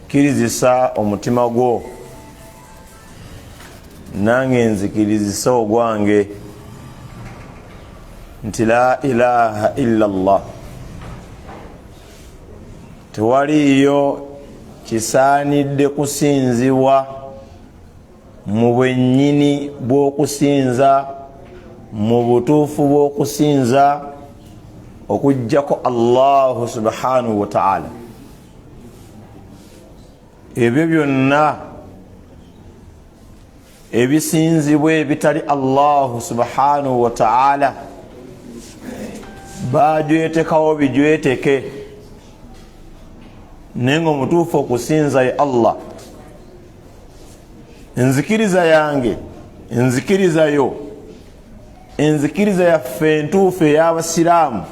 kirizisa omutima gwo nange nzikirizisa ogwange nti la ilaha illa Allah, tewaliyo kisaanidde kusinzibwa mu bwennyini bw'okusinza, mu butuufu bw'okusinza okujjako Allahu subhanahu wa ta'ala. Ebyo byonna ebisinzibwa ebitali Allahu subhanahu wa ta'ala bajwetekawo bijweteke, nenga omutuufu okusinza ye Allah. Enzikiriza yange, enzikirizayo, enzikiriza yaffe entuufu ey'abasiraamu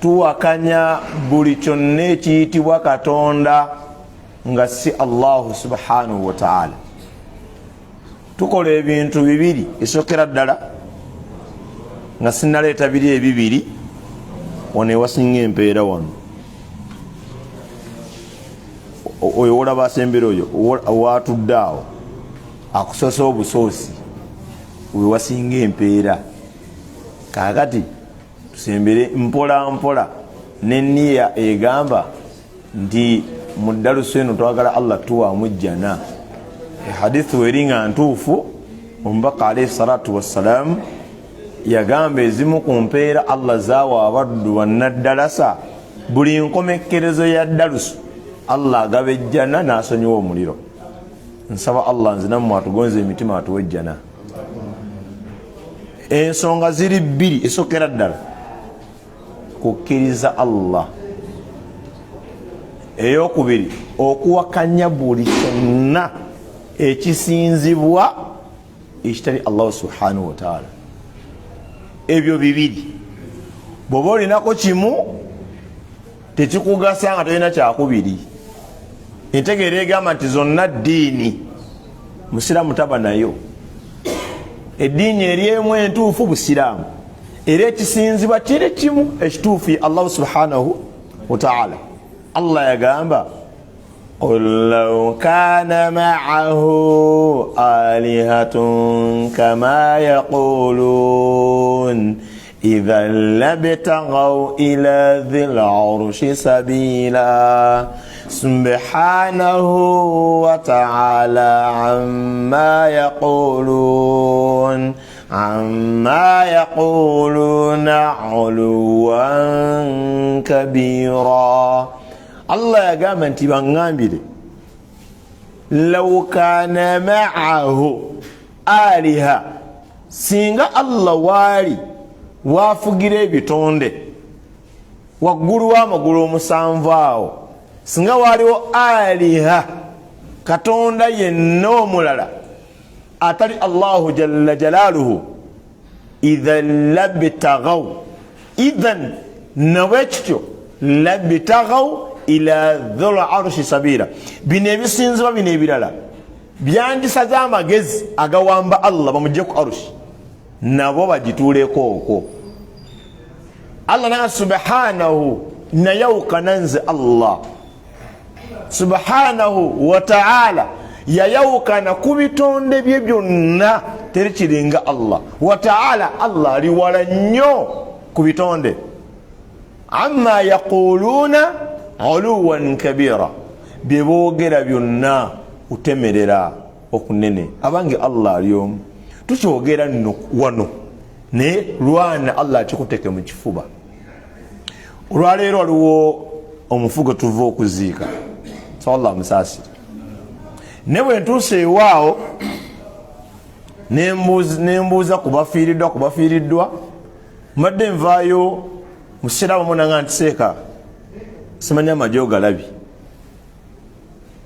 tuwakanya buli kyonna ekiyitibwa Katonda nga si Allahu subhanahu wa ta'ala. Tukola ebintu bibiri esokera ddala nga sinaleeta biri ebibiri wano ewasinga empeera wano. Oyo olaba asembera oyo watudde awo akusosa obusoosi wewasinga empeera. Kaakati tusembere mpola mpola n'enniya egamba nti mu ddalusu eno twagala Allah tuwaamu jjana. Hadithu eringa ntuufu, omubaka alayhi salatu wassalam yagamba ezimu ku mpeera Allah zaawa abaddu bannaddalasa buli nkomekerezo ya ddalusu Allah agaba ejjana n'asonyiwa omuliro. Nsaba Allah nzinammwe atugonze emitima atuwe ejjana. Ensonga ziri bbiri esokera ddala kukkiriza Allah, eyokubiri okuwakanya buli kyonna ekisinzibwa ekitali Allah subhanahu wa ta'ala. Ebyo bibiri bw'oba olinako kimu tekikugasa nga tolina kyakubiri. Entegeera egamba nti zonna ddiini musiraamu taba nayo. Eddiini eri emu entuufu busiraamu, era ekisinzibwa kiri kimu ekituufu Allah subhanahu wa ta'ala. Allah yagamba qul law kana ma'ahu alihatun kama yaqulun idhan labtaghaw ila dhil arshi sabila subhanahu wa ta'ala amma yaquluna uluwan kabira. Allah yagamba nti baŋŋambire law kana ma'ahu aliha, singa Allah waali wafugira ebitonde waggulu w'amagulu omusanvu awo, singa waaliwo aliha katonda yenna omulala atali Allahu jalla jalaaluhu, idhan labtaghaw, idhan nawekityo labtaghaw ila dhul arshi sabira. Bino ebisinzibwa bino ebirala byandisaze amagezi agawamba Allah bamugye ku arushi nabo bagituuleko okwo. Allah na subhanahu nayawuka nanze Allah subhanahu wa ta'ala yayawukana ku bitonde bye byonna terikiringa Allah wa ta'ala. Allah ali wala nnyo ku bitonde. Amma yaquluna uluwan kabira, bye boogera byonna utemerera okunene. Abange Allah ali omu, tukyogera nno wano naye lwana Allah akikuteke mu kifuba. Olwaleero waliwo omufugo tuva okuziika, so Allah musaasire. Ne bwe ntuuse ewaawo nembuuza kubafiiriddwa mbadde nvaayo musiraamu munanga nti seeka simanya amagi ogalabye.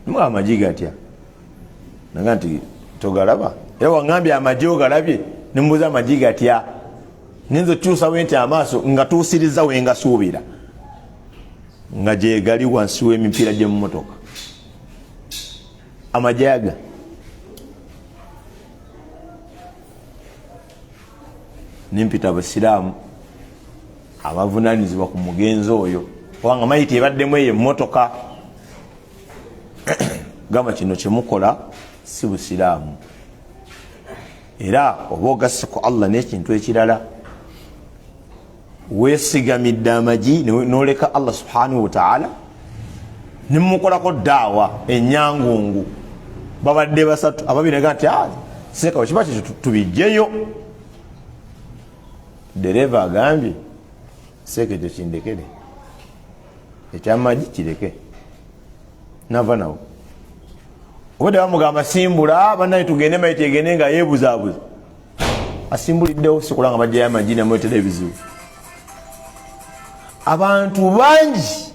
Mga amagi gatya? Nanga nti togalaba. Era waŋŋambye amagi ogalabye, nembuuza amagi gatya? Ninza okyusa wenti amaaso nga tuusiriza we nga suubira nga gyegali wansi w'emipiira gy'emmotoka. Amagi aga nimpita abasiraamu abavunaanyizibwa ku mugenzi oyo, kubanga mayiti ebaddemu eyo emmotoka gamba kino kyemukola si busiraamu, era oba ogasse ku Allah n'ekintu ekirala, weesigamidde amagi noleka Allah subhanahu wa ta'ala, nimukolako daawa enyangungu, babadde basatu, ababiri naga nti seeka kiba kyo tubijjeyo. Dereva agambye seeka ekyo kindekere, ekyamagi kireke, nava nawo. Obadde bamugamba simbula bannaye tugende maite egende nga yeebuzaabuza, asimbuliddewo sikulanga bajjayo amagi namwetera ebizibu. Abantu bangi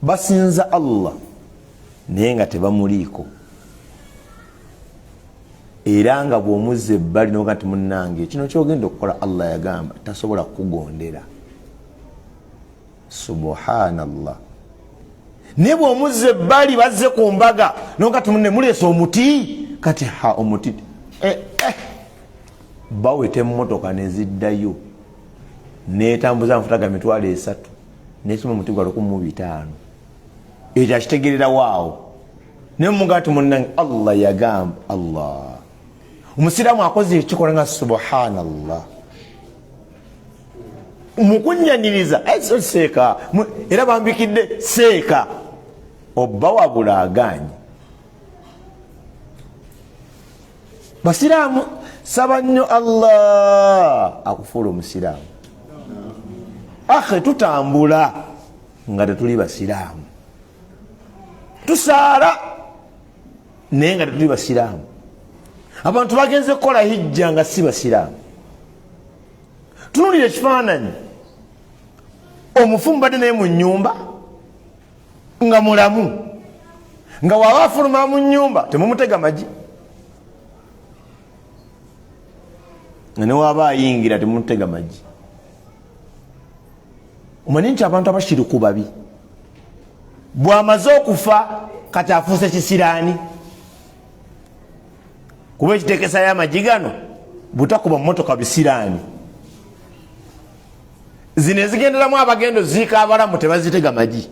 basinza Allah naye nga tebamuliiko, era nga bw'omuzza ebbali noga nti munnange kino kyogenda okukola Allah yagamba tasobola kukugondera. Subhanallah. Ne bw'omuzza ebbali bazze ku mbaga noga ti munne muleese omuti, kati omuti baweta emmotoka neziddayo netambuza amafuta ga mitwalo 3 nesima omuti gwa 105. Ekyo akitegerera waawo naye muga ti munnange Allah yagamba. Allah, omusiraamu akoze ekikola nga subhanallah, mukunyaniriza seeka, era bambikidde seeka, obba wabula aganye. Basiraamu saba nnyo Allah akufuula omusiraamu. Akhe tutambula nga tetuli basiraamu, tusaala naye nga tetuli basiraamu. Abantu bagenze kukola hijja nga si basiraamu. Tunulira ekifaananyi, omufumbo badde naye mu nnyumba nga mulamu, nga waaba afuluma mu nnyumba temumutega magi, nga ne waaba ayingira temumutega magi. Omanyi nti abantu abashiriku babi, bw'amaze okufa kati afuuse kisiraani, kuba ekiteekesa y'amagi gano butakuba mmotoka bisiraani. Zino ezigenderamu abagendo ziika abalamu tebazitega magi,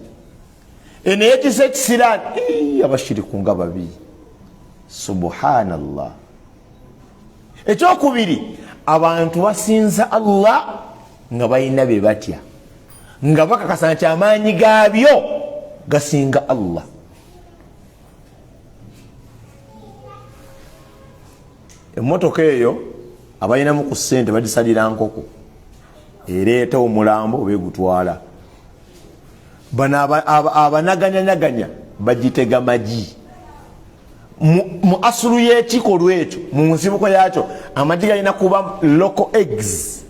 eno ekisa ekisiraani, abashiriku nga babi. Subhanallah. Ekyokubiri, abantu basinza Allah nga balina bye batya, nga bakakasa nti amaanyi gaabyo gasinga Allah. Emmotoka eyo abalinamu ku ssente bagisalira nkoko, ereeta omulambo beegutwala. Bano abanaganyanyaganya bagitega magi. Mu asulu y'ekikolwa ekyo, mu nsibuko yakyo, amagi galina kuba local eggs,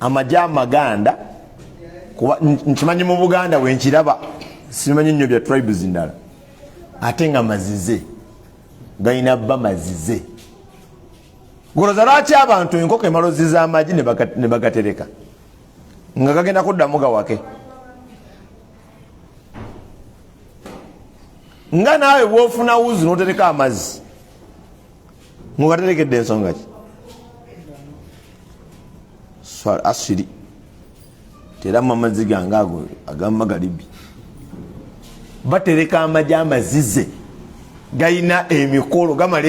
amagi amaganda. Kuba nkimanyi mu Buganda wenkiraba, simanyi nnyo bya tribes ndala, ate nga mazize, galina bba mazize. Goloza lwaki abantu enkoko emalozi z'amagi ne bagatereka nga gagenda kuddamu gawake? Nga naawe bw'ofuna wuzi n'otereka amazzi ng'ogaterekedde ensonga ki? Asiri teramu amazzi gange ago ag'amagalibi. Batereka amagi amazize, galina emikolo, gamala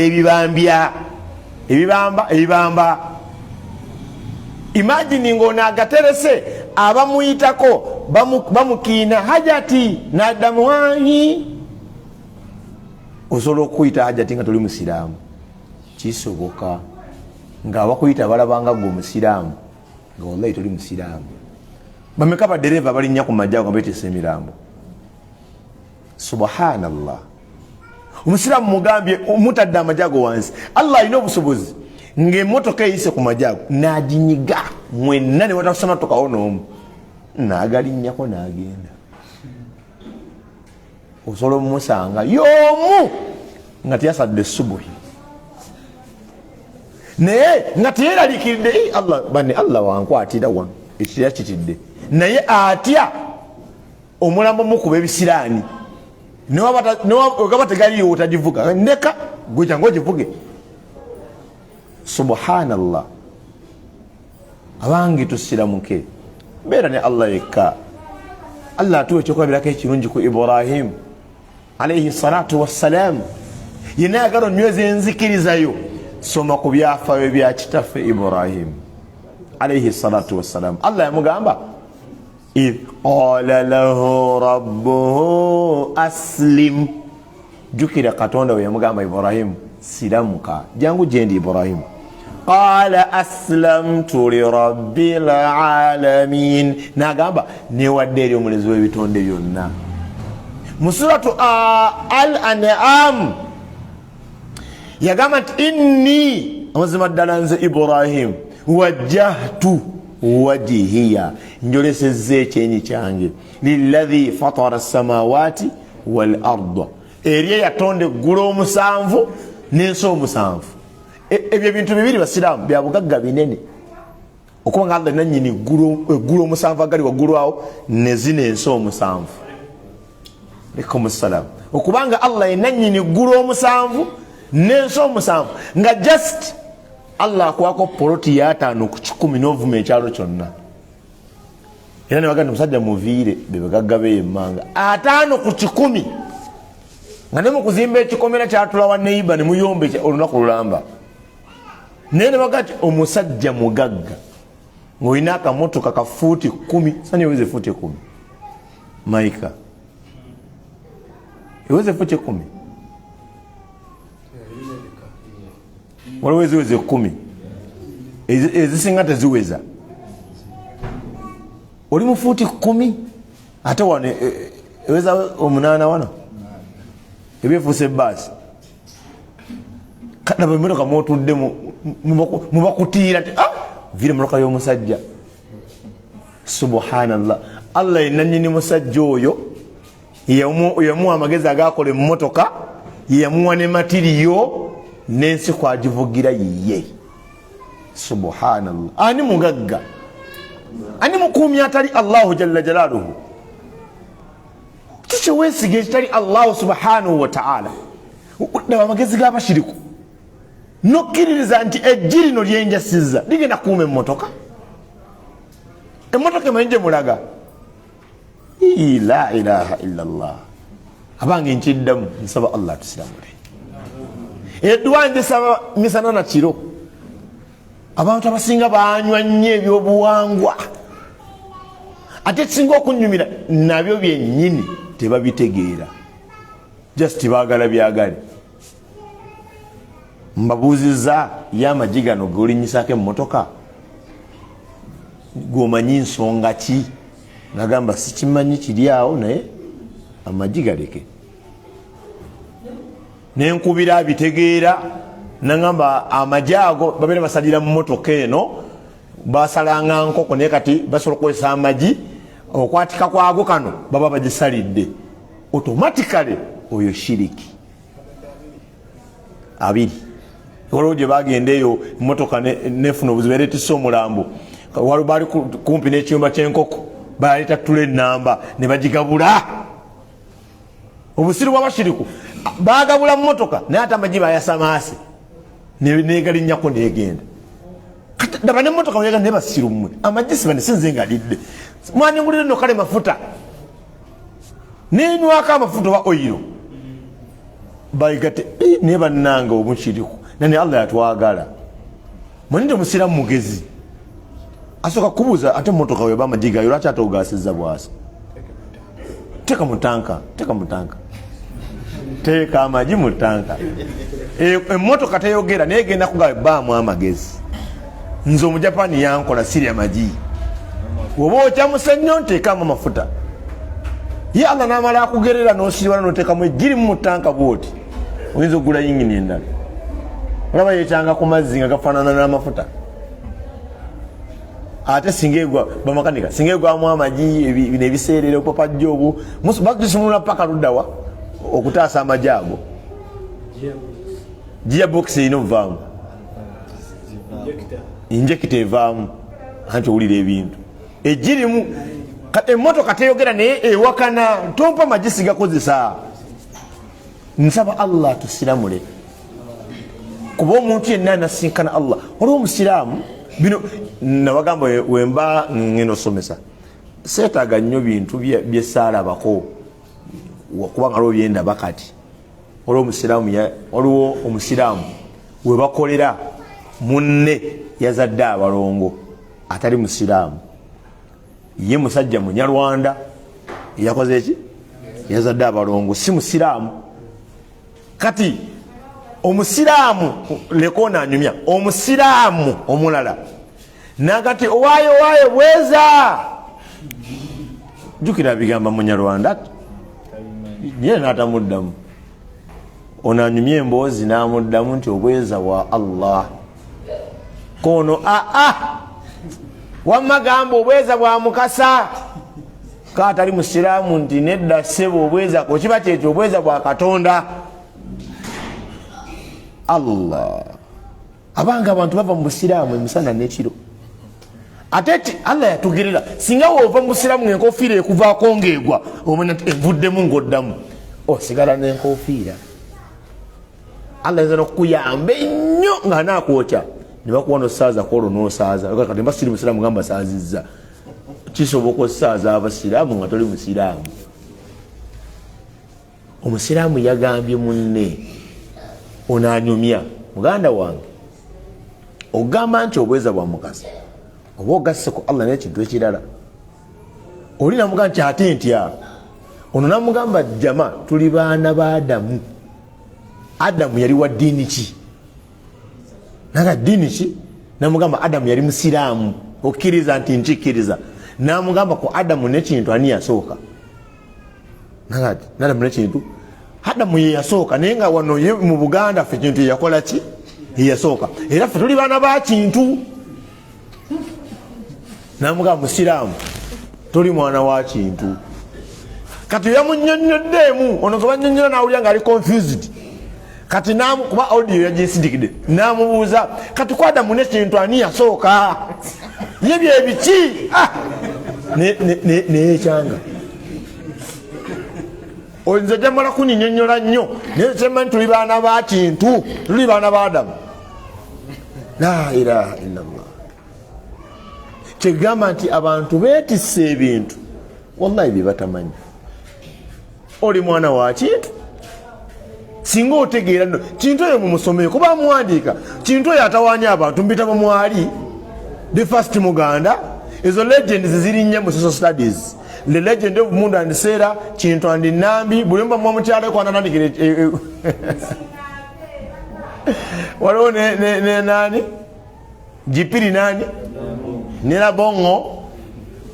ebibamba. Imagine ng'ono agaterese abamuyitako bamukiina hajati n'addamu wanyi. Osobola okuyita hajati nga toli musiraamu? Kisoboka. Nga abakuyita balabanga gwe omusiraamu nga wallahi toli musiraamu. Bameka badereva balinnya ku majja ago nga beeteesa emirambo. Subhanallah. Omusiraamu mugambye mutadde amajja ago wansi. Allah alina obusobozi ng'emmotoka eyise ku majja ago n'aginyiga mwenna ne watakusana tokawo n'omu, n'agalinnyako n'agenda. Osobola omusanga y'omu nga teyasadde subuhi, naye nga teyeraliikiridde Allah wankwatira wano ekitira kitidde, naye atya omulambo mukuba ebisiraani ogaba tegaliyo otagivuga, ndeka gwe kyangu ogivuge. Subhanallah. Abange tusiramuke, beera ne Allah yekka. Allah atuwa ekyokulabirako ekirungi ku Ibrahim. alayhi salatu wassalam yena yagala onyweza enzikirizayo soma ku byafaayo bya kitaffe Ibrahim alayhi salatu wassalam. Allah yamugamba idh qala lahu rabbuhu aslim, jukira katonda we yamugamba Ibrahim silamuka jangu jendi Ibrahim. Qala aslamtu li rabbil alamin, nagamba newadde eri omulezi w'ebitonde byonna. Mu suratu al-an'am yagamba nti inni amazima ddala nze Ibrahim wajjahtu wajhiya, njolesezza ekyenyi kyange lillazi fatara as-samawati wal arda, eri yatonda eggulu omusanvu n'ensi omusanvu. Ebyo ebintu bibiri basiraamu bya bugagga binene, okuba nga Allah nannyini eggulu omusanvu agali waggulu awo ne zino ensi omusanvu. Alaikum salaam. Okubanga Allah yenanyini eggulu omusanvu n'ensi omusanvu, nga just Allah akwako poloti ya 5 ku 10 n'ovuma ekyalo kyonna. Era ne bagamba omusajja muviire be bagagga beemmanga 5 ku 10, nga ne mu kuzimba ekikomera kyatula wa neighbor ne muyombe olunaku lulamba. Naye ne bagati omusajja mugagga ng'olina akamotoka ka fuuti 10, sani eweze fuuti 10 maika eweze fuuti 10 waliwo eziweze 10 ezisinga teziweza. Oli mu fuuti 10 ate wano eweza 8 wano ebyefuuse ebbaasi kadaba emotoka mwotudde mubakutiira ti vire motoka y'omusajja. Subhanallah, Allah yenanyini musajja oyo yamuwa amagezi agakola emmotoka, yamuwa ne matiriyo n'ensi kwagivugira yiye. Subhanallah, ani mugagga, ani mukuumi atali Allahu jalla jalaaluhu? Kiki weesiga ekitali Allahu subhanahu wa ta'ala? Daba amagezi g'abashiriku nokkiririza nti eggi lino lyenjasizza ligenda kuuma emmotoka. Emmotoka emanyi gye mulaga? La ilaha illallah. Abange nkiddamu nsaba Allah tusiramule. Edduwa nzisaba misana na kiro. Abantu abasinga banywa nnyo ebyobuwangwa, ate kisinga okunnyumira nabyo byennyini tebabitegeera, just baagala byagali. Mbabuuzizza y'amagi gano g'olinnyisako emmotoka gwomanyi nsonga ki? Nagamba sikimanyi, kiri awo naye amagi galeke. Nenkubira abitegeera, nagamba amagi ago babeera basalira mu mmotoka eno, basalanga nkoko naye kati basobola okukozesa amagi okwatika kwago kano baba bagisalidde automatically. Oyo shiriki. Abiri waliwo gye bagenda eyo emmotoka nefuna obuzibu ereetisa omulambo, waliwo baali kumpi n'ekiyumba ky'enkoko, baleeta tula ennamba ne bagigabula. Obusiru bw'abashiriku bagabula mu mmotoka naye ate amagi bayasamaase negalinnyako negenda. Daba n'emmotoka wega naye basiru mmwe amagi siba nesinze nga lidde mwanyingulire nno kale mafuta nenywako amafuta oba oyiro bayigate naye bannanga omukiriku nani Allah yatwagala. Mweninde musiramu mugezi asoka kubuuza ate emmotoka weba amagi gayo lwaki ate ogasizza bwasi? Teka mutanka, teka mutanka, teka amagi mutanka. Emmotoka teyogera naye egenda kugawe baamu amagezi. Nze omujapani yankola siri amagi, woba okyamusa nnyo nteekamu amafuta, ye Allah n'amala akugerera n'osiibala n'oteekamu egiri mu mutanka bwoti, oyinza okugula yingini endala. Olaba yeetanga ku mazzi nga gafaanana n'amafuta. Ate singa egwa bamakanika singa egwamu amagi bino ebiseerera opapajja obu bakisunula paka luddawa okutaasa amagi ago. Gearbox erina ovaamu, injekita evaamu, anti owulira ebintu egirimu. Emmotoka teyogera naye ewakana, tompa amagi sigakozesa. Nsaba Allah tusiramule, kuba omuntu yenna anasinkana Allah. Waliwo omusiraamu bino nabagamba wemba ngeno somesa seetaaga nnyo bintu byesaalabako kubanga lwo byenda bakati waliwo omusiraamu we bakolera munne yazadde abalongo atali musiraamu ye musajja munyarwanda yakoze eki yazadde abalongo si musiraamu kati omusiraamu lekona anyumya omusiraamu omulala nagati owaye bweza jukira bigamba munyarwanda ye natamuddamu ono anyumya emboozi namuddamu nti obweza bwa Allah kono wamma gamba obweza bwa mukasa katali musiraamu nti nedda ssebo obweza kokiba kyekyo obweza bwa Katonda Allah abanga abantu bava mu busiraamu emisana n'ekiro ate Allah yatugerera singa wova mu busiraamu ng'enkofiira ekuvaako ng'egwa omanya envuddemu ng'oddamu osigala n'enkofiira Allah yinza n'okukuyamba ennyo nga naakwokya ne bakuwa n'osaaza kwolwo n'osaaza kati mba siri musiraamu nga mbasaazizza kisoboka osaaza abasiraamu nga toli musiraamu omusiraamu yagambye munne onanyumya muganda wange ogamba nti obweza bwa mukasa oba ogasse ku Allah n'ekintu ekirala oli namugamba nti ate ntya ono namugamba jama tuli baana ba Adamu yali wa ddiini ki naga ddiini ki namugamba Adamu yali musiraamu okkiriza nti nkikkiriza namugamba ku Adamu n'ekintu ani yasooka naga Adamu n'ekintu Adamu ye yasooka naye nga wano mu Buganda ffe kintu yakola ki yasooka era ffe tuli baana ba kintu namugamba musiraamu tuli mwana wa kintu kati yamunnyonnyoddeemu ono gwe bannyonnyola nawulira nga ali confused kati kuba audio yagisindikidde namubuuza kati ku Adamu n'ekintu ani yasooka ye byebiki neyekyanga oyinza jamala kuninnyonnyola nnyo naye kyemmanyi tuli baana ba kintu tuli baana ba Adamu la ilaha illallah kyegamba nti abantu beetisse ebintu wallahi bye batamanyi oli mwana wa kintu singa otegeera nno kintu oyo mumusomeye kuba muwandiika kintu oyo atawaanya abantu mbitabo mwali the first Muganda ezo legends ziri nnya mu social studies the legend of Munda and Sera Kintu and Nambi bulimba mwamukyala kwa nanandikire waliwo ne nani Jipiri nani nera bongo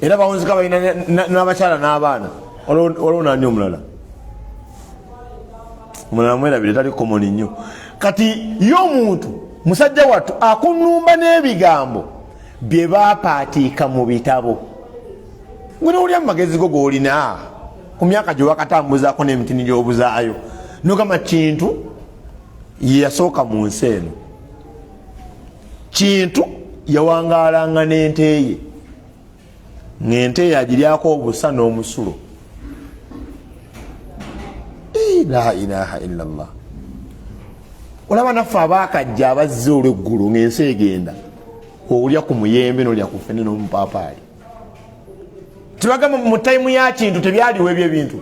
era bawunzika balina n'abakyala n'abaana waliwo nani omulala mwelabire tali common nnyo kati y'omuntu musajja wattu akunnumba n'ebigambo bye baapaatiika mu bitabo ngwe nowulira mu magezi go g'olina ku myaka gye wakatambuzaako n'emitini gy'obuzaayo nogamba Kintu ye yasooka mu nsi eno Kintu yawangaalanga n'ente ye ng'ente ye agiryako obusa n'omusulo la ilaha illallah olaba naffe abaakajja abazze olw'eggulu ng'ensi egenda olya ku muyembe n'olya ku ffene n'omupaapaali tibagamba mu tayimu ya Kintu tebyaliwo ebyo ebintu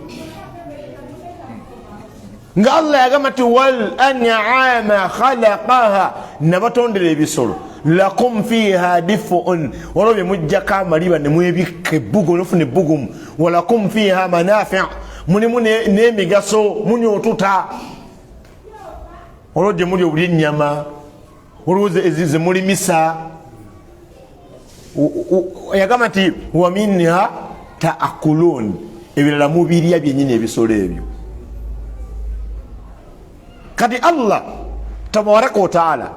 nga Allah yagamba ti wal an'ama khalaqaha nabatondera ebisolo lakum fiha dif'un waliwo bye mujjako amaliba ne mwebikka ebbugumu nofuna ebbugumu walakum fiha manafi' mulimu n'emigaso munywa otuta olwo gye muli obuli ennyama waliwo ze mulimisa yagamba nti wa minha ta'kulun ebirala mubirya byennyini ebisolo ebyo kati Allah tabaraka wa taala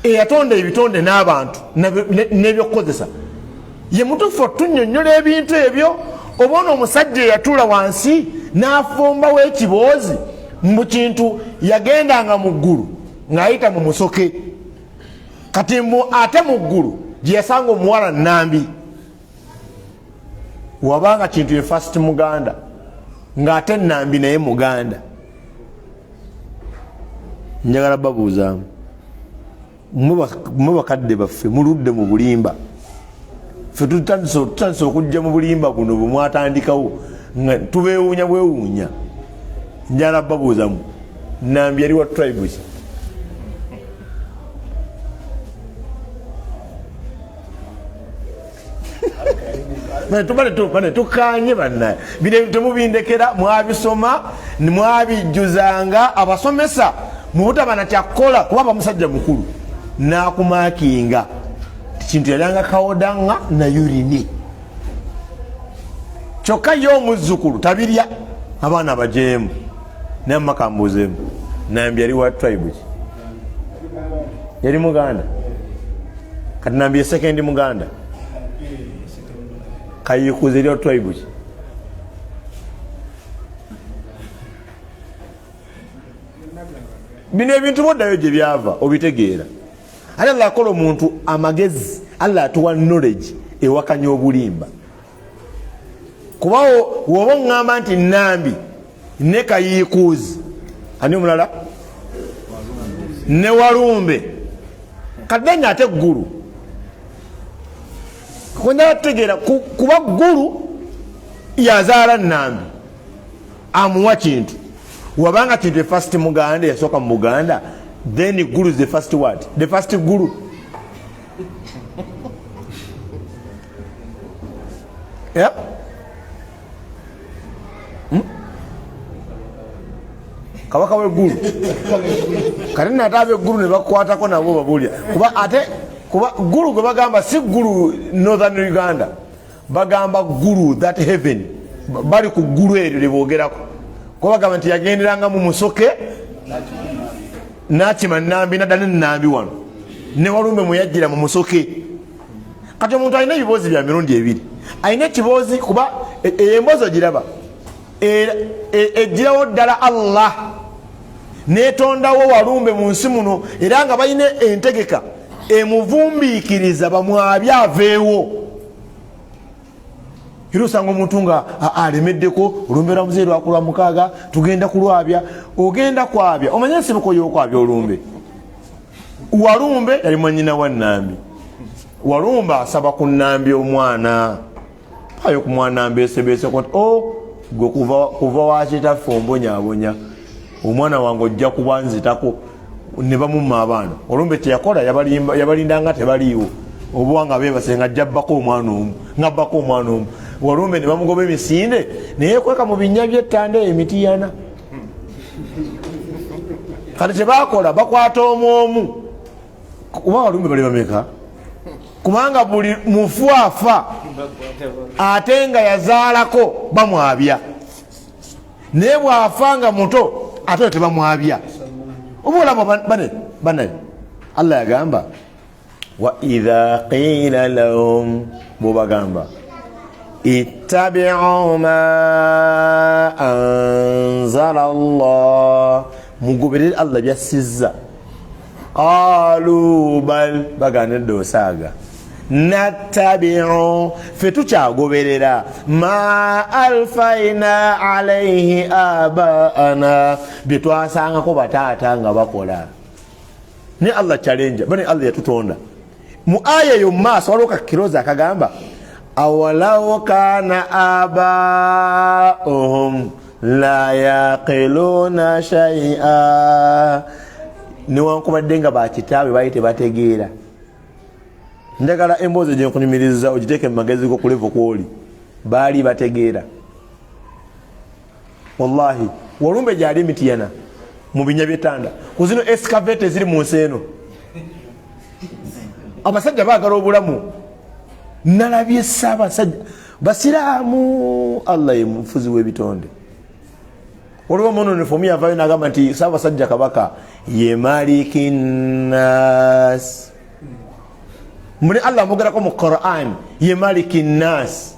eyatonda ebitonde n'abantu n'ebyokukozesa ye mutufu tunnyonnyola ebintu ebyo obona omusajja eyatuula wansi n'afumbawo ekiboozi mu kintu yagendanga mu ggulu ng'ayita mu musoke kati ate mu ggulu gye yasanga omuwala Nambi wabanga Kintu ye first Muganda ng'ate Nambi naye Muganda njagala babuuzaamu mwe bakadde baffe muludde mu bulimba ffe tutandise okujja mu bulimba buno bwe mwatandikawo tubewuunya bwewuunya njala babuuzamu Nambi yali wa tribe ki bane tukanye bannaye bino temubindekera mwabisoma mwabijjuzanga abasomesa mubutabana kyakola kuba bamusajja mukulu nakumakinga kintu yalanga kawodanga na yurini kyokka yo omuzzukulu tabirya abaana abajeemu namakambuzeemu Nambi yali wa tribe ki yali muganda kati Nambi ye second muganda kayikuze lyo tribe ki bino ebintu boddayo gye byava obitegeera ate Allah akola omuntu amagezi Allah atuwa knowledge ewakanya obulimba kuba woba oŋŋamba nti Nambi ne Kayikuuzi ani omulala ne Walumbe kaddenga ate ggulu kwenda tegeera kuba ggulu yazaala Nambi amuwa kintu wabanga kintu first muganda yasooka mu Buganda then ggulu is the first word the first ggulu yeah kabaka w'eggulu kati nate ab'eggulu ne bakwatako nabo babulya kuba ggulu gwe bagamba si ggulu northern Uganda bagamba ggulu that heaven bali ku ggulu eryo lye boogerako kuba bagamba nti yagenderanga mu Musoke nakima Nambi nadda ne Nambi wano ne Walumbe muyajjira mu Musoke kati omuntu alina ebiboozi bya mirundi ebiri alina ekiboozi kuba emboozi ogiraba ejjirawo ddala Allah netondawo Walumbe mu nsi muno era nga balina entegeka emuvumbiikiriza bamwabye aveewo era osanga omuntu nga alemeddeko Olumbe lwamuze lwakula mukaaga tugenda kulwabya ogenda kwabya omanye ensibuko y'okwabya Olumbe Walumbe yali mwanyina wa Nambi Walumbe asaba ku Nambi omwana ayo ku mwana Nambi esebeese koti gwe kuva wakitaffe ombonyaabonya omwana wange ojja kuba nzitako ne bamumma abaana Olumbe teyakola yabalindanga tebaliiwo obuwanga beebase nga ajjabbako omwana omu ngabbako omwana omu Walumbe ne bamugoba emisinde naye kweka mu binnya by'ettanda emitiyana kati tebakola bakwata omwomu kuba Walumbe bali bameka kubanga buli mufwafa ate nga yazaalako bamwabya naye bw'afanga muto ate tebamwabya obulamu bane Allah yagamba wa idha qila lahum bubagamba ittabi'u ma anzala Allah mugoberere Allah byasizza qalu bal baganedde osaaga nattabi'u fetukyagoberera ma alfaina alayhi abaana byetwasangako bataata nga bakola ne Allah challenge bane Allah yatutonda mu aya yo maaso waliwo kakiroza akagamba awalaw kana abaahum la yaqiluna shay'a newankubadde nga bakitaabe bali tebategeera ndagala emboozi gye nkunyumiriza ogiteeke mu magezi go kulevo kwoli baali bategeera wallahi Walumbe gyali emitiyana mu binya by'ettanda ku zino excavate ziri mu nsi eno abasajja baagala obulamu nalabye ssaabasajja basiraamu Allah ye mufuzi w'ebitonde waliwo omunonefu omu yavaayo n'agamba nti ssaabasajja kabaka ye maliki nnaas muli Allah amugerako mu Quran ye maliki nnaas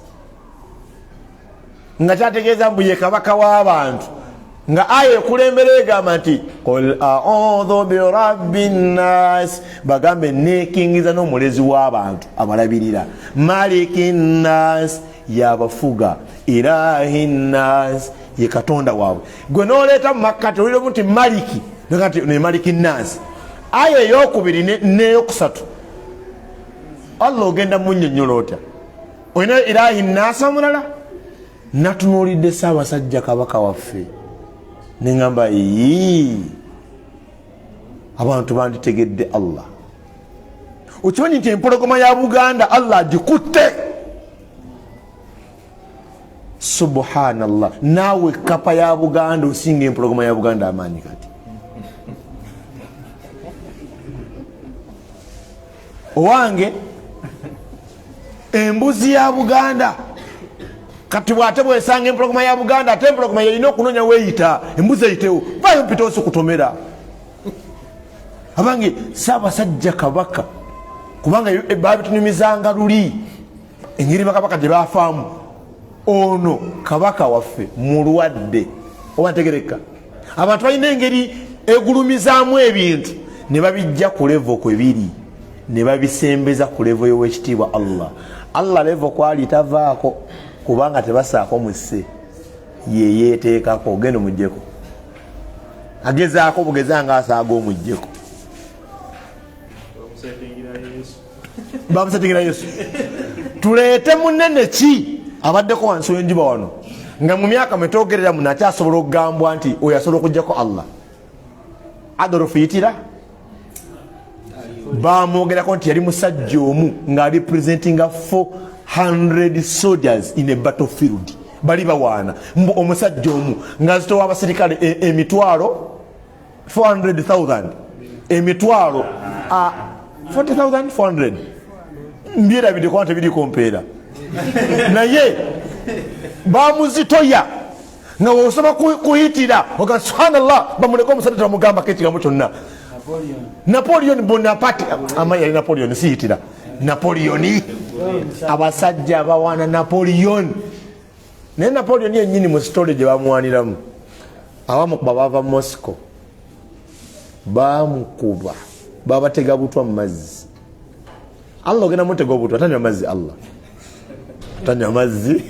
nga kyategeeza mbu ye kabaka w'abantu nga aya ekulembera egamba nti qul a'udhu birabbi nnaas bagambe nekingiza n'omulezi w'abantu abalabirira maliki nnaas yabafuga ilahi nnaas ye katonda waabwe gwe n'oleeta mu makkati oliramu nti maliki ne maliki nnaas aya eyokubiri n'eyokusatu Allah ogenda munnyonnyola otya olina ilahi nnaas omulala Natunuulidde Ssaabasajja Kabaka waffe ne ngamba abantu banditegedde Allah. Okimanyi nti empologoma ya Buganda Allah agikutte? Subhanallah, naawe kapa ya Buganda osinga empologoma ya Buganda amaanyi kati. Owange embuzi ya Buganda kati bwate bwesanga empologoma ya Buganda ate empologoma yalina okunonya weeyita embuzi eyitewo vayo mpita osikutomera. Abange Ssaabasajja Kabaka kubanga babitunyumizanga luli engeri bakabaka gye bafaamu. Ono Kabaka waffe mulwadde oba ntegereka. Abantu balina engeri egulumizaamu ebintu ne babijja ku levo kwebiri ne babisembeza ku levo y'owekitiibwa Allah. Allah levo kwali tavaako kubanga tebasaako musse yeyeteekako ogenda omugyeko agezaako bugezanga asaaga omugyeko bamusetingira Yesu. Tuleete munene ki abaddeko wansi w'enjuba wano nga mu myaka mwetogerera muno akyasobola okugambwa nti oyo asobola okugjako Allah? Adolf Hitler bamwogerako nti yali musajja omu nga representinga 400 soldiers in a battlefield. Bali bawaana omusajja omu nga zitowa abasirikale emitwalo 400,000 emitwalo 40,400 mbirabidde kwante biri kompeera naye bamuzitoya nga wosoma kuhitira oga subhanallah bamuleka omusajja tamugamba kekigambo kyonna. Napoleon Bonaparte amanya yali Napoleon si Hitler. Napoleon abasajja bawana Napoleon naye Napoleon yennyini mu story gye bamuwaniramu abamu kuba bava Moscow bamukuba babatega butwa mu mazzi. Allah ogenda mutega obutwa tanywa mazzi. Allah tanywa mazzi.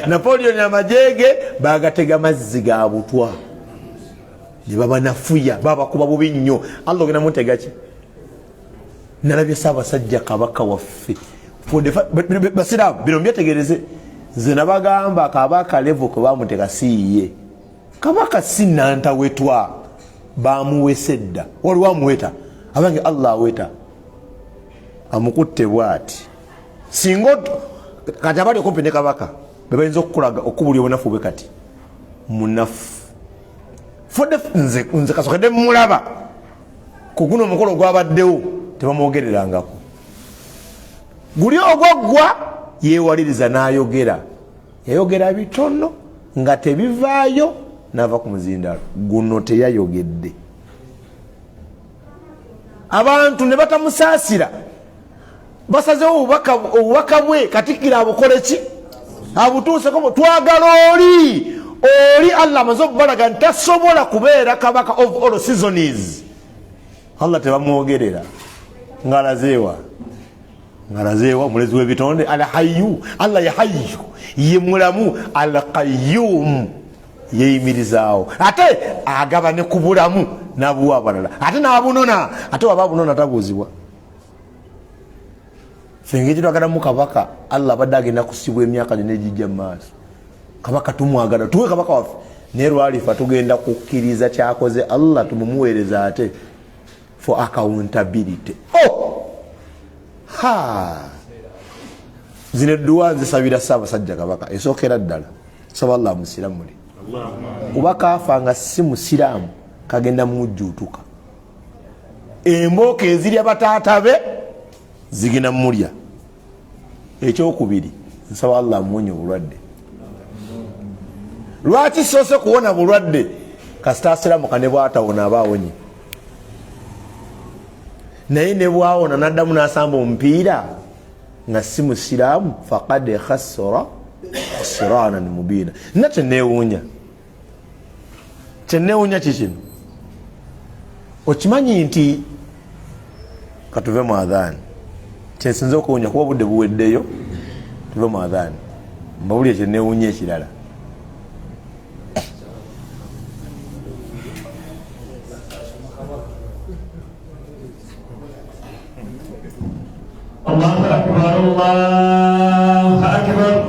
Napoleon amajege bagatega mazzi ga butwa ne baba nafuya babakuba bubi nnyo. Allah ogenda mutega ki? Nalabye Ssaabasajja Kabaka waffe basiraamu bino mbyetegereze nze nabagamba Kabaka levo kwe bamuteka siiye. Kabaka si nantawetwa bamuwese dda. Waliwo amuweta abange Allah aweta amukutte bwati singa kati abali okumpi ne Kabaka bebayinza okukulaga okubulya obunafu bwe kati munafu nze kasokedde mulaba ku guno omukolo gwabaddewo tebamwogererangako. Guli ogwaggwa yeewaliriza n'ayogera yayogera bitono nga tebivaayo n'ava ku muzindalo. Guno teyayogedde. Abantu ne batamusaasira basazewo obubaka bwe Katikkiro abukole ki abutuuseko. Twagala oli Allah amaze okubalaga nti tasobola kubeera Kabaka of all seasons. Allah tebamwogerera ngalazeewa mulezi w'ebitonde alhayu. Allah ya hayyu ye mulamu alqayyum yeyimirizaawo ate agaba ne ku bulamu n'abuwa abalala ate n'abunona ate waba abunona tabuuzibwa. Fenge kitwagalamu Kabaka Allah badde agenda kusibwa emyaka gyonna egijja mu maaso. Kabaka tumwagala tuwe Kabaka waffe naye lwalifa tugenda kukkiriza kyakoze Allah tumumuweereza ate for accountability. Zino edduwa nzisabira Ssaabasajja Kabaka esookera ddala saba Allah musiramule kuba kaafa nga si musiraamu kagenda mujjuutuka. Embooka ezirya bataata be zigenda mulya. Ekyokubiri nsaba Allah amuwonye obulwadde. Lwaki soose kuwona bulwadde kasita asiramuka ne bwatawona aba awonye naye ne bwawona n'addamu n'asamba omupiira nga si musiraamu faqad khassara khusraanan mubiina. Na kyenneewuunya kikino okimanyi nti katuve mu adhaani kyensinza okuwunya kuba obudde buweddeyo tuve mu adhaani mbawulire kyenneewuunya ekirala. Allahu akbar, Allahu akbar.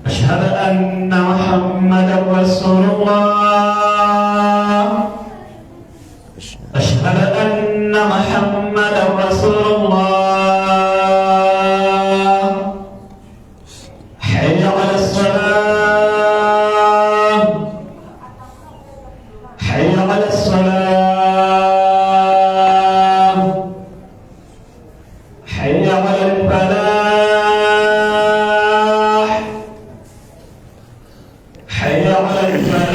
أشهد أن محمدا رسول الله أشهد أن محمدا رسول الله حي على الصلاة حي على الصلاة حي على الفلاح حي على الفلاح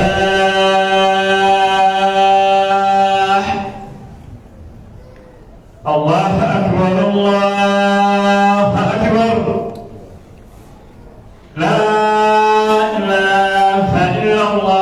الله أكبر الله أكبر لا إله إلا الله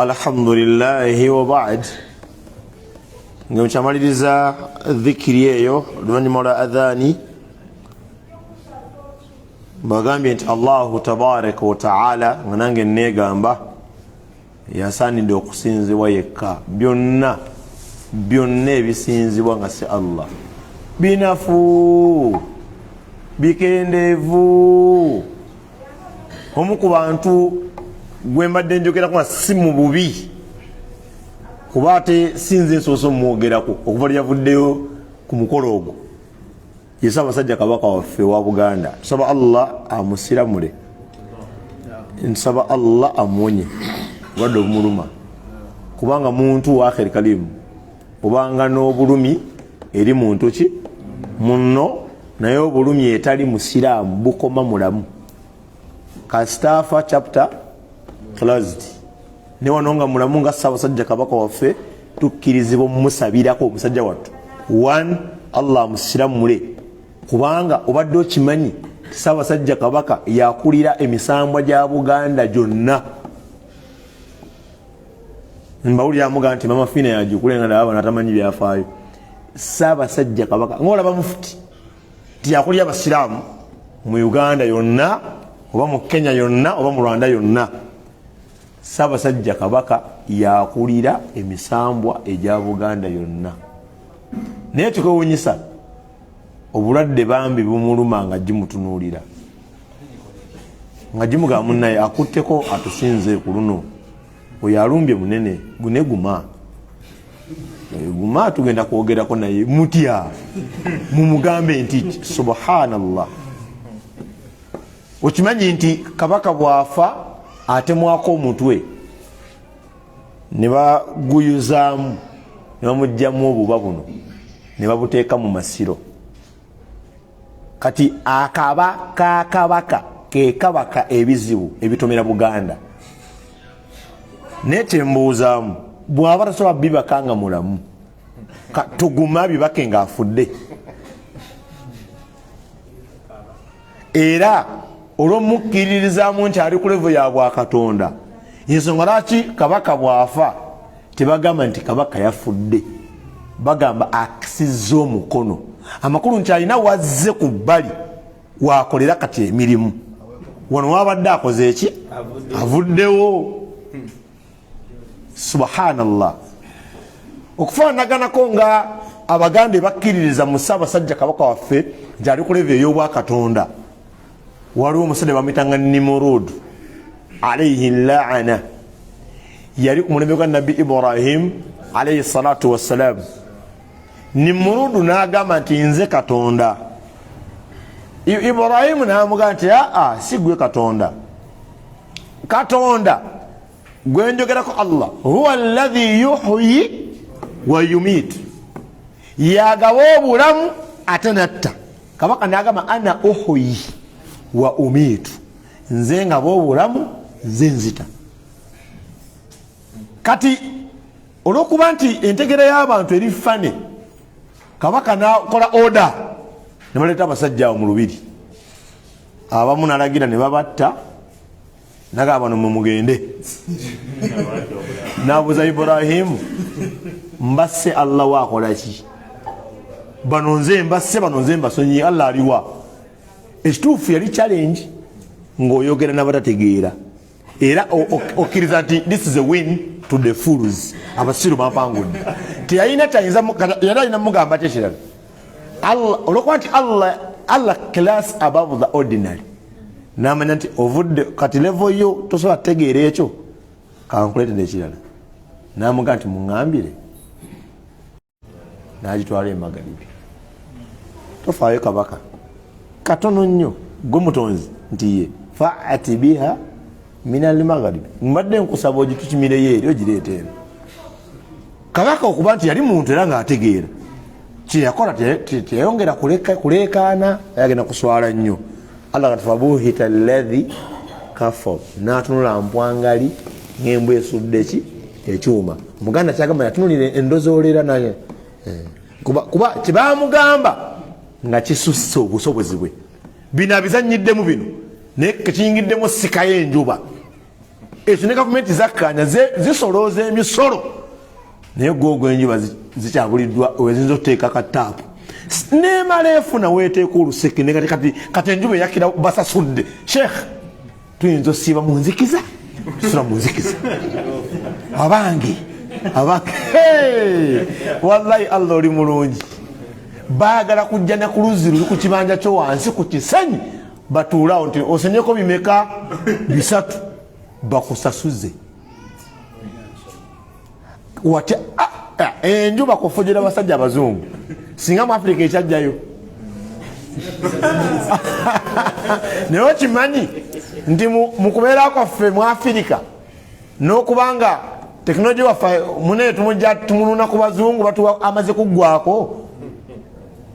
alhamdulillahi wa ba'd nga mukyamaliriza dhikiri eyo oluvannyuma lwa adhaani bagambye nti allahu tabaraka wa taala nga nange neegamba yasaanidde okusinzibwa yekka byonna ebisinzibwa nga si allah binafu bikendeevu omu ku bantu gwembadde njogerako nga si mu bubi kuba ate sinze nsooso mwogerako okuva lyavuddeyo ku mukolo ogwo ye Ssaabasajja Kabaka waffe wa Buganda. Tusaba Allah amusiramule, nsaba Allah amuwonye obulwadde obumuluma, kubanga muntu wa akhiri kalimu obanga n'obulumi eri muntu ki munno, naye obulumi etali musiraamu bukoma mulamu. Kastafa chapter closed. Ne wano nga mulamu nga Ssaabasajja Kabaka waffe tukkirizibwa mumusabirako omusajja wattu. 1 Allah amusiramule, kubanga obadde okimanyi Ssaabasajja Kabaka yakulira emisambwa gya Buganda gyonna. Mbawulira amuga nti mama fina yagikulenga naaba natamanyi byafaayo. Ssaabasajja Kabaka ng'olaba mufuti tiyakulira abasiraamu mu Uganda yonna oba mu Kenya yonna oba mu Rwanda yonna. Ssaabasajja Kabaka yakulira emisambwa egya Buganda yonna. Naye tukewunyisa obulwadde bambi bumuluma nga gimutunuulira, nga gimuga munnaye akutteko atusinze ku luno, oyo alumbye munene gune guma tugenda kwogerako naye mutya mumugambe nti subhanallah. Okimanyi nti kabaka bwafa atemwako omutwe ne baguyuzaamu ne bamugjamu obuba buno ne babuteeka mu masiro. Kati akaba ka kabaka ke kabaka ebizibu ebitomera Buganda. Netembuuzaamu bw'aba tasobola bibaka nga mulamu tuguma bibake ng'afudde. Era olw'omukkiririzaamu nti ali ku levo ya bwakatonda, ensonga lwaki kabaka bw'afa tebagamba nti kabaka yafudde, bagamba akisizza omukono. Amakulu nti alina wazze ku bbali wakolera kati emirimu. Wano wabadde akoze eki? Avuddewo. Subhanallah. Okufaanaganako nga Abaganda bakkiririza mu Ssaabasajja Kabaka waffe nti ali ku levo ey'obwakatonda. Waliwo omusajja bamuyitanga Nimurud alayhi laana, yali ku mulembe gwa Nabbi Ibrahim alayhi salatu wassalam. Nimurudu n'agamba nti nze Katonda. Ibrahimu n'amugamba nti si gwe Katonda. Katonda gwe njogerako Allah huwa alladhi yuhyi wa yumiit, yagawa obulamu ate natta. Kabaka n'agamba ana uhyi wa umiitu, nze ngaba obulamu nze nzita. Kati olw'okuba nti entegera y'abantu eri fane, kabaka nakola order ne baleeta abasajja abo mu lubiri. Abamu nalagira ne babatta, naga bano mugende. Nabuuza Ibrahimu, mbasse Allah waakola ki? banonze mbasse banonze mbasonyi Allah aliwa ekituufu yali challenge ng'oyogera n'abatategeera era okkiriza nti this is a win to the fools abasiru bampangudde teyalina tayinza yali alina mugamba ki ekirala olwokuba nti Allah class above the ordinary n'amanya nti ovudde kati level yo tosobola kutegeera ekyo kankuleetera ekirala n'amugamba nti muŋŋambire n'agitwala emagalibi tofaayo kabaka katono nnyo gwe mutonzi nti ye faati biha minal magharibi mbadde nkusaba ogitukimireyo eri ogireeta eno kabaka okuba nti yali muntu era ng'ategeera kyeyakola teyayongera kuleekaana yagenda kuswala nnyo Allah kati fabuhita alladhi kafar n'atunula mpwangali ng'embwa esudde ki ekyuma muganda kyagamba yatunulira endozoolera naye kuba kyebamugamba nga kisusse obusobozi bwe bino abizanyiddemu bino naye kekiyingiddemu sika y'enjuba ekyo ne gavumenti zakkanya zisolooza emisolo naye gwogwo enjuba zikyabuliddwa weziyinza okuteeka kataapu nemala efuna weeteeka oluseke kati enjuba eyakira basasudde sheekh tuyinza osiiba mu nzikiza tusula mu nzikiza abange wallahi Allah oli mulungi baagala kujja ne ku luzzi luli ku kibanja kyo wansi ku kisenyi batuulaawo nti osenyeko bimeka 3 bakusasuze watya enjuba kufujira abasajja abazungu singa mu Afrika ekyajjayo naye okimanyi nti mu kubeera kwaffe mu Afrika n'okubanga tekinologi waffe munene tumununa ku bazungu batuwa amaze kuggwako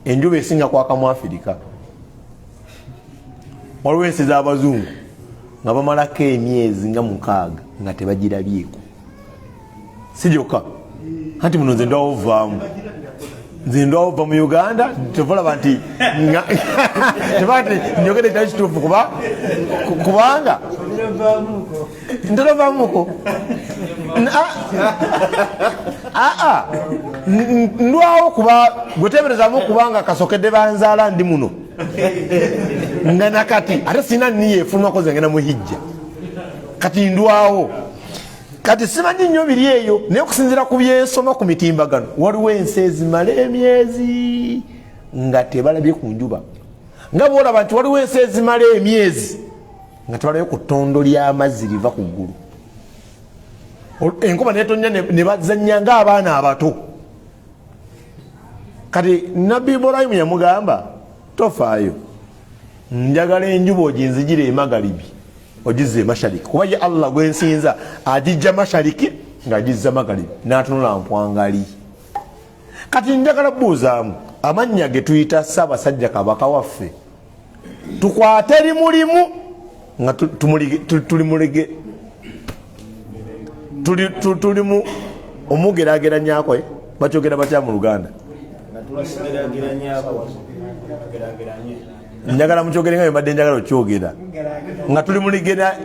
enjuba esinga kwaka mu Afrika waliwo ensi z'abazungu nga bamalako emyezi nga 6 nga tebagirabyeko si gyokka anti muno nze ndwawovaamu mu Uganda tevolaba nti njogere kyali kituufu kubanga ntolovaamuko ndwawo kuba gweteberezaamu kubanga kasokedde banzaala ndi muno nga nakati ate sina niyo efulumako zengenda muhijja kati ndwawo kati simanyi nnyo biri eyo naye okusinziira ku byensoma ku mitimbagano waliwo ensi ezimala emyezi nga tebalabye ku njuba nga bwolaba nti waliwo ensi ezimala emyezi nga tebalabye ku ttondo ly'amazzi liva ku ggulu enkuba netonnya ne bazannya ng'abaana abato kati nabbi Ibrahimu yamugamba tofaayo njagala enjuba oginzijira emagalibi ogize mashariki kuba ye Allah gwensinza agijja mashariki ng'agizza magalibi n'atunula mpwangali kati njagala buuzaamu amannya ge tuyita Ssaabasajja kabaka waffe tukwate limulimu nga tuli mu omugerageranyako bakyogera batya mu Luganda njagala mukyogere nga mbadde njagala okyogera nga tuli muligera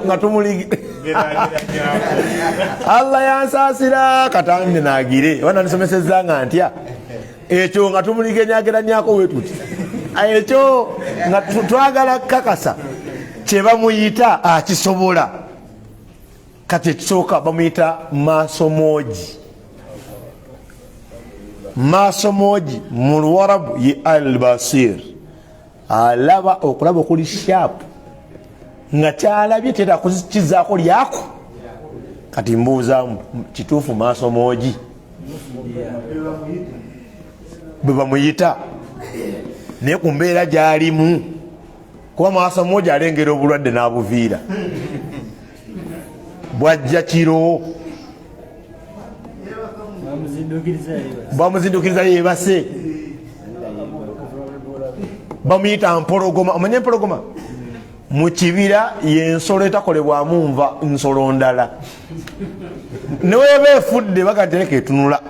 nga tumulige Allah yansaasira katange naagire wana nisomesezza nga ntya ekyo nga tumuligenyageranyako wetuti ekyo nga twagala kakasa kye bamuyita akisobola kati ekisooka bamuyita maasomoji mu Luwarabu ye al-Basir alaba okulaba okuli sharp nga kyalabye tera kukizaako lyako kati mbuuzaamu kituufu maasomoji bwe bamuyita naye ku mbeera gy'alimu kuba maasomoji alengera obulwadde n'abuviira bwajja kiro bamuzindukiriza yeebase bamuyita mpologoma omanye empologoma mu kibira y'ensolo etakolebwamu nva nsolo ndala neweeba efudde bagatereka etunula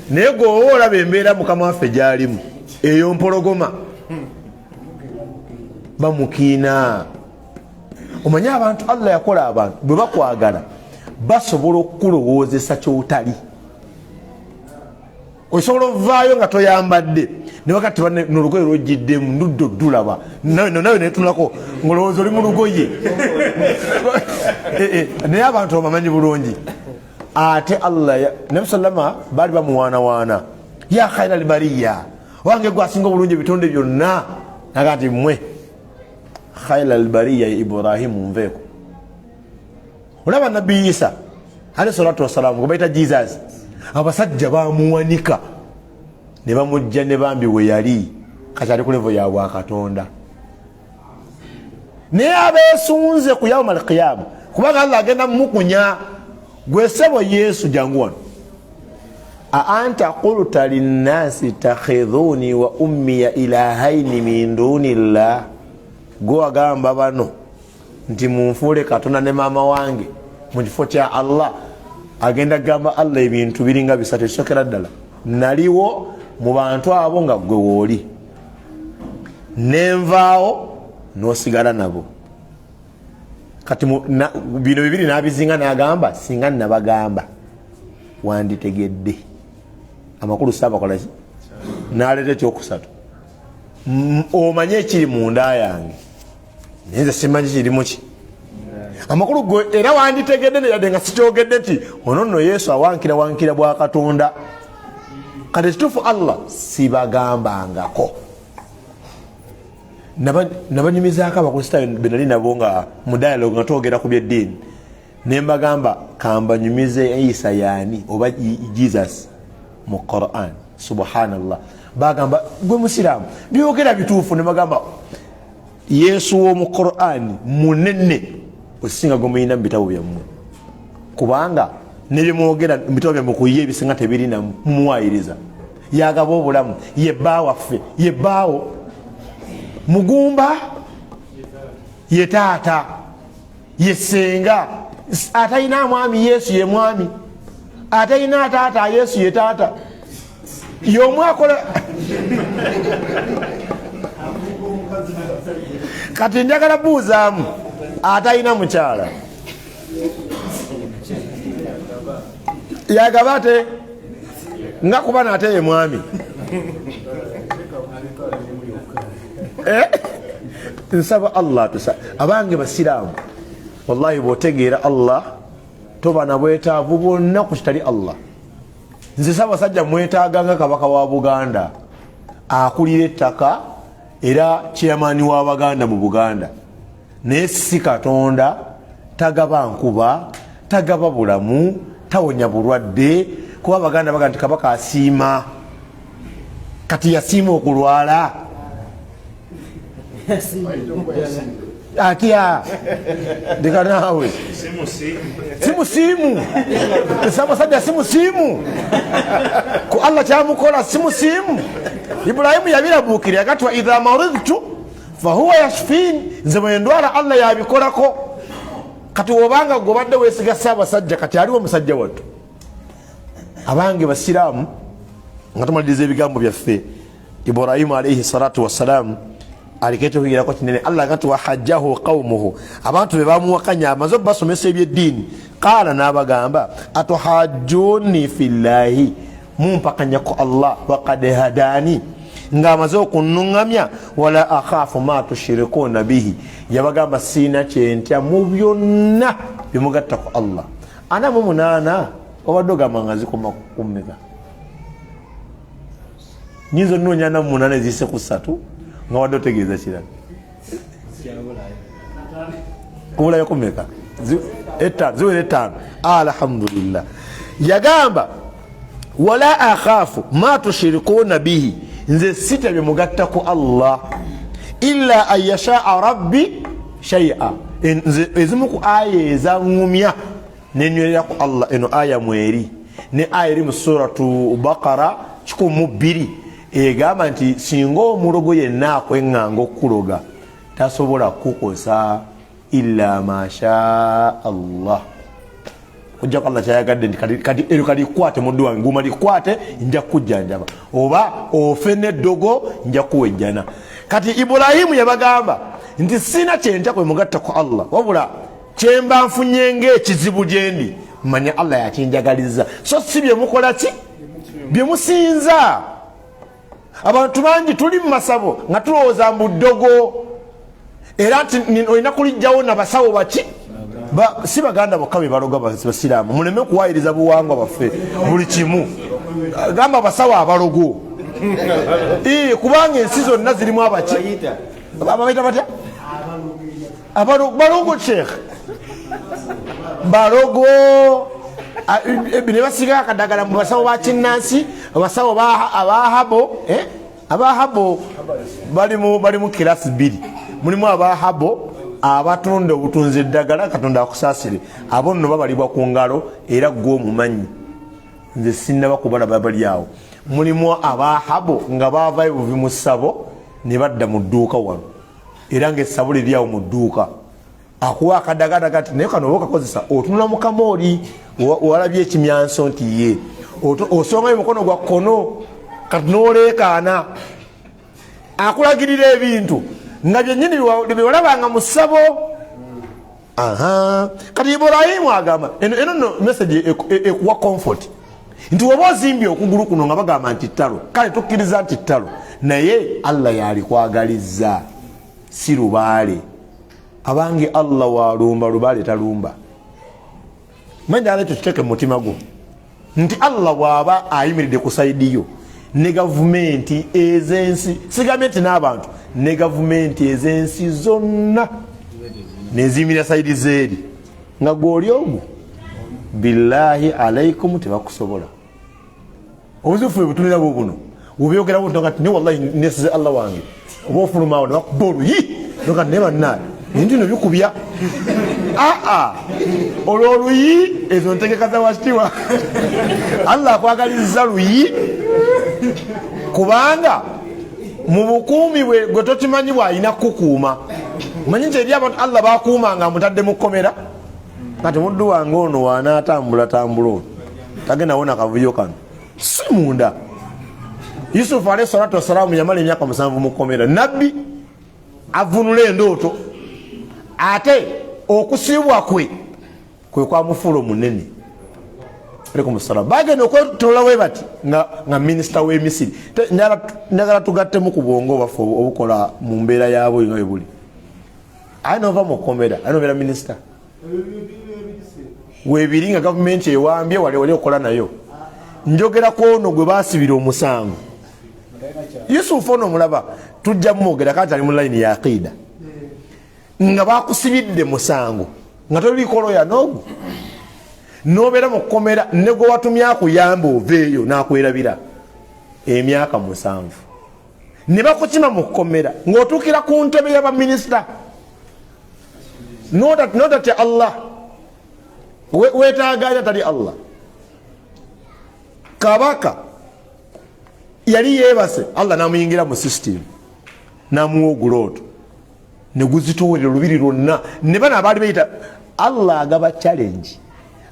naye gweoba olaba embeera mukama waffe gy'alimu eyo mpologoma bamukiina omanye abantu Allah yakola abantu bwe bakwagala basobola okukulowoozesa kyotali. Osobola ovaayo nga toyambadde ne wakati n'olugoye lwojjiddemu nduddo ddulaba nawe netunulako ngolowooza oli mu lugoye naye abantu bamanyi bulungi. Ate Allah Nabi sallama baali bamuwaanawaana, ya khayra albariya, wange gwasinga obulungi ebitonde byonna. Naga nti mmwe khayra albariya Ibrahimu nveeko. Olaba Nabbi Isa alayhi salatu wassalamu gwe bayita Jesus, abasajja bamuwanika ne bamujja ne bambi we yali kati ali ku levo ya Bwakatonda, naye abeesunze ku yawma alqiyama kubanga Allah agenda mumukunya. Gwe ssebo Yesu jangu wano, aanta qulta linnasi takhidhuni wa ummiya ilahaini min dunillah, gwe wagamba bano nti munfuule Katonda ne maama wange mu kifo kya Allah. Agenda gamba Allah ebintu biringa bisatu. Ekisokera ddala naliwo mu bantu abo nga gwe wooli, nenvaawo n'osigala nabo. Kati bino bibiri n'abizinga n'agamba singa nabagamba wanditegedde. Amakulu saabakola ki? N'aleeta ekyokusatu, omanye ekiri munda yange naye nze simanyi kirimu ki. Amakulu gwe era wanditegedde neyadde nga sikyogedde nti ono nno Yesu awankira Bwakatonda. Kati ekituufu Allah sibagambangako. Nabanyumizaako abakristaayo benali nabo nga mu dialogue nga twogera ku byeddiini, ne mbagamba kambanyumize Isa yaani oba Jesus mu Quran. Subhanallah. Bagamba gwe musiraamu byogera bituufu. Ne bagamba Yesu w'omu Quran munene osinga gwe muyina mu bitabo byammwe, kubanga ne byemwogera mu bitabo byammwe kuye ebisinga tebirina mumuwayiriza. Yagaba obulamu, ye bba waffe, ye bbaawo. Mugumba ye taata, ye ssenga. Atalina mwami Yesu ye mwami, atalina taata Yesu ye taata. Y'omwakola kati njagala buuzaamu, atalina mukyala yagaba ate nga kuba naate ye mwami. Nsaba Allah tusa abange basiraamu, wallahi bw'otegeera Allah toba na bwetaavu bwonna ku kitali Allah. Nze Ssaabasajja mwetaaga nga kabaka wa Buganda akulira ettaka era chairman w'Abaganda mu Buganda, naye si Katonda. Tagaba nkuba, tagaba bulamu, tawonya bulwadde, kuba Abaganda baga nti kabaka asiima. Kati yasiima okulwala atya ndeka naawe simusiimu. Ssaabasajja simusiimu ku Allah kyamukola simusiimu. Ibulayimu yabirabuukira yagatwa idha maridtu fahuwa yashfin, nze bwe ndwala Allah yabikolako. Kati obanga gobadde weesiga Ssaabasajja kati aliwo musajja wattu. Abange basiraamu nga tumaliriza ebigambo byaffe, Ibrahimu alayhi salatu wassalam alikete kuyirako kinene. Allah gati wahajjahu qaumuhu, abantu be bamuwakanya amaze basomesa ebyeddiini. Qaala n'abagamba atuhajjuni fillahi, mumpakanya ku Allah waqad hadani, nga amaze okunnuŋŋamya. Wala akhafu ma tushirikuuna bihi, yabagamba siina kyentya mu byonna byemugatta ku Allah. Ana mu 8 obadde ogamba nga zikoma kummeka? Nyinza onnoonya ana mu 8 ezise ku 3 nga wadde otegeeza kirala. Kubulayo kumeka? Ziwere 5. Alhamdulillah. Yagamba wala akhafu ma tushirikuuna bihi, nze sita byemugatta ku Allah. Illa an yashaa rabbi shay'a, ezimu ku aya ezaŋŋumya nenywerera ku Allah. Eno aya mweri ne aya eri mu suratu Baqara 12 egamba nti singa omulogo yenna akweŋŋanga okukuloga tasobola kukosa illa masha Allah. Kujja ku Allah kyayagadde nti kati ero kalikwate muddu wange, nguma likwate nja kujjanjaba, oba ofe n'eddogo nja kuwejjana. Kati Ibulayimu yabagamba nti sina kyentya kwe mugatta ku Allah, wabula kyemba nfunye ng'ekizibu gyendi manya Allah yakinjagaliza so si bye mukola ki bye musinza. Abantu bangi tuli mu masabo nga tulowooza mbudogo era nti olina kulijjawo nabasawo baki si baganda bokka be baloga basiraamu muleme kuwayiriza buwangwa baffe buli kimu gamba basawo abalogo kubanga ensi zonna zirimu abaki ababayita batya balogo sheekh balogo ne basiga akadagala mu basawo bakinnansi abasawo abahabo bali mu kirasi bbiri mulimu abahabo abatunda obutunzi eddagala katonda akusaasire abo nno babalibwa ku ngalo era gw'omumanyi nze sinnaba kubalaba bali awo. Mulimu abahabo nga baavayo buvi mu ssabo ne badda mu dduuka wano era ng'essabo liri awo mu dduuka akuwa akadagala kati naye kano oba okakozesa otunula mu kamooli owalabye ekimyanso nti ye osongayo mukono gwa kkono kati n'oleekaana akulagirira ebintu nga byennyini byewalabanga mu ssabo. Kati Ibulayimu agamba eno no message ekuwa comfort nti woba ozimbye okugulu kuno nga bagamba nti ttalo kale tukkiriza nti ttalo naye Allah yalikwagalizza si lubaale. Abange Allah walumba lubaale talumba. Manya ekyo kiteeke mu mutima gwo nti Allah bw'aba ayimiridde ku sayidi yo ne gavumenti ezensi sigambye nti n'abantu ne gavumenti ezensi zonna nezimira sayidi zeeri nga gwoli ogwo billahi alaikum tebakusobola. Obuzifu bwe butunira bwo buno bubyogerawo ntongati ne wallahi nesize Allah wange oba ofulumaawo nebakuba oluyi nongati ne bannaali ninti no bikubya olwo oluyi ezo ntegeka za wakitiwa Allah akwagaliza luyi kubanga mu bukuumi gwe tokimanyi bw'alina kukuuma. Manyi nti eri abantu Allah bakuumanga mutadde mu kkomera kati muddu wange ono waanaatambula ono tagenda wona kavuyo kano si munda. Yusufu alayhi salatu wasalaamu yamala emyaka 7 mu kkomera nabbi avunula endooto ate okusibwa kwe kwamufuula omunene alaikum salaam bagenda okwetolola we bati nga minisita w'Emisiri njagala tugattemu ku bwongo baffe obukola mu mbeera yaabo nga bwe buli ayina ova mu kkomera ayina obeera minisita weebiri nga gavumenti ewambye wali okola nayo. Njogera ku ono gwe baasibira omusango Yusufu ono mulaba tujja mwogera kati ali mu layini ya aqiida nga bakusibidde musango nga tolikoloya n'ogwo nobeera mu kkomera ne gwe watumye akuyamba oveeyo n'akwerabira emyaka 7 ne bakukima mu kkomera ng'otuukira ku ntebe y'abaminisita notati Allah weetaaganya tali Allah. Kabaka yali yeebase Allah n'amuyingira mu system n'amuwa ogulooto ne guzituulira olubiri lwonna ne bano abaali beyita Allah agaba challenge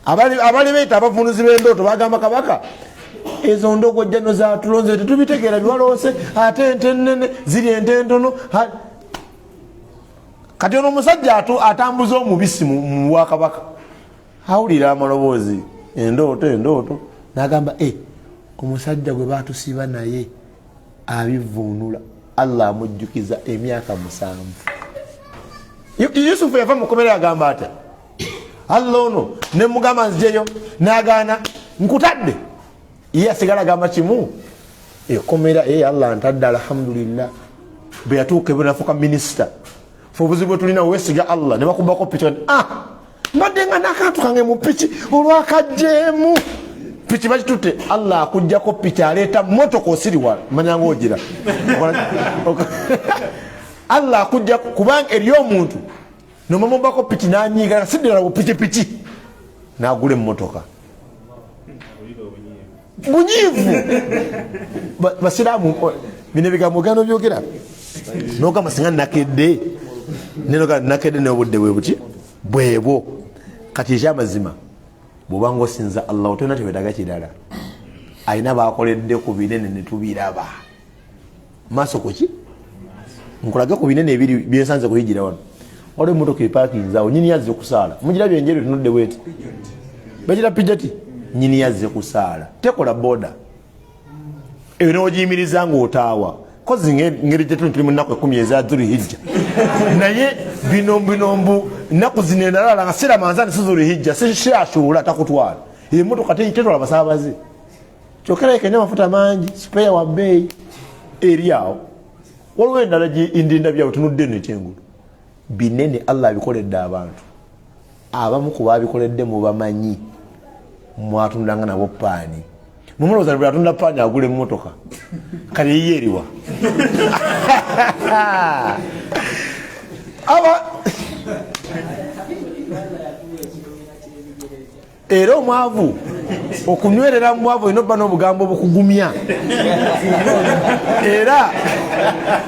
abaali beyita abavunuzi b'endooto bagamba kabaka ezo ndogojjano zatulonze tetubitegeera biwaloose ate ente nnene ziri ente ntono kati ono omusajja atambuza omubisi mu bwakabaka awulira amaloboozi endooto n'agamba omusajja gwe batusiba naye abivuunula Allah amujjukiza emyaka 7. Yusufu yava mu kkomera agamba ati Allah ono ne mugamba nzijeyo n'agaana nkutadde ye asigala agamba kimu ekkomera Allah ntadde alhamdulillah bwe yatuuka bwe nafuuka minisita fe obuzibu bwe tulina wesiga Allah ne bakubako piki mbadde nga n'akantu kange mu piki olwakajjeemu piki bakitutte Allah akujjako piki aleeta motoka osiriwala manyanga ogira Allah akujja kubanga eri omuntu nomamubako piki n'anyiigala siddala bupikipiki n'agula emmotoka bunyiivu. Basiraamu bino ebigambo gano byogera nogamba singa nakedde nakedde n'obudde bwe buki bwebwo kati ekyamazima bw'obanga osinza Allah otona tewetaga kirala alina bakoledde ku binene ne tubiraba maaso kuki nkulage ku binene ebiri byensanze kuyigira wano waliwo emmotoka epaakinze awo nyini yazze okusaala mugira byenjeru tunudde bweti bagita pijati nyini yazze kusaala tekola boda eyo n'ogiyimiriza ng'otaawa kozi ngeri gye tuli mu nnaku 10 eza Dhulhijja naye binombu nnaku zino endalala nga si Ramadhaani si Dhulhijja si Ashura takutwala emmotoka tetwala basaabaze kyokera ekenya amafuta mangi sipeya wa bbeeyi eri awo waliwo endala indinda byawe tunudde nekyengulu binene Allah abikoledde abantu abamu ku babikoledde mubamanyi mwatundanga nabo paani mumulowooza bwe atunda paani agula emmotoka kale yiyeeriwa aba era omwavu okunywerera mwavu olina obba n'obugambo obukugumya era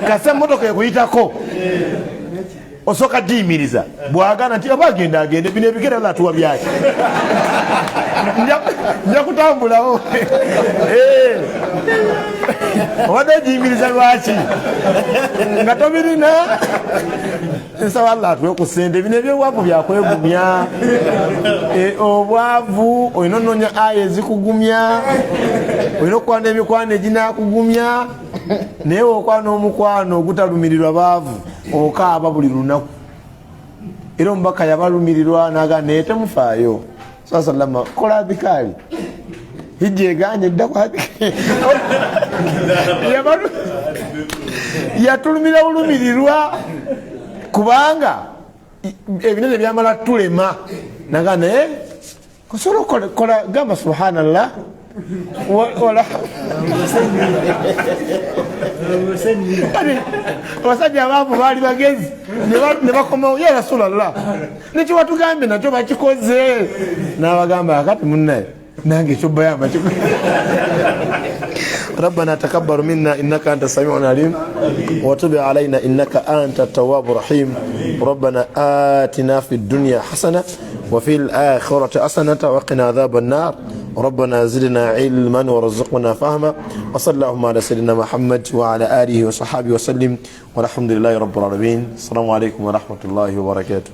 kase emmotoka ekuyitako osooka diyimiriza bwagana nti aba agende bino ebigere latuwa byaki nja kutambulawo obadde ogiyimiriza lwaki nga tobirina nsaba Allah atuwe ku ssente bino ebyobwavu byakwegumya obwavu olina ononya aya ezikugumya olina okukwana emikwano eginakugumya naye okwana omukwano ogutalumirirwa baavu okaaba buli lunaku era omubaka yabalumirirwa naga naye temufaayo salama kola adhikali hijja eganye eddaku yatulumira bulumirirwa kubanga ebinene byamala tulema naga naye kusobola kola gamba subhanallah wala abasajja abaavu baali bagezi ne bakomawo ya rasulallah nekyo watugambye nakyo bakikoze n'abagamba akati munnaye nange ekyobayamba ربنا تقبل منا إنك أنت السميع العليم وتب علينا إنك أنت التواب الرحيم ربنا آتنا في الدنيا حسنة وفي الآخرة حسنة وقنا عذاب النار ربنا زدنا علما ورزقنا فهما وصلى اللهم على سيدنا محمد وعلى آله وصحبه وسلم والحمد لله رب العالمين السلام عليكم ورحمة الله وبركاته.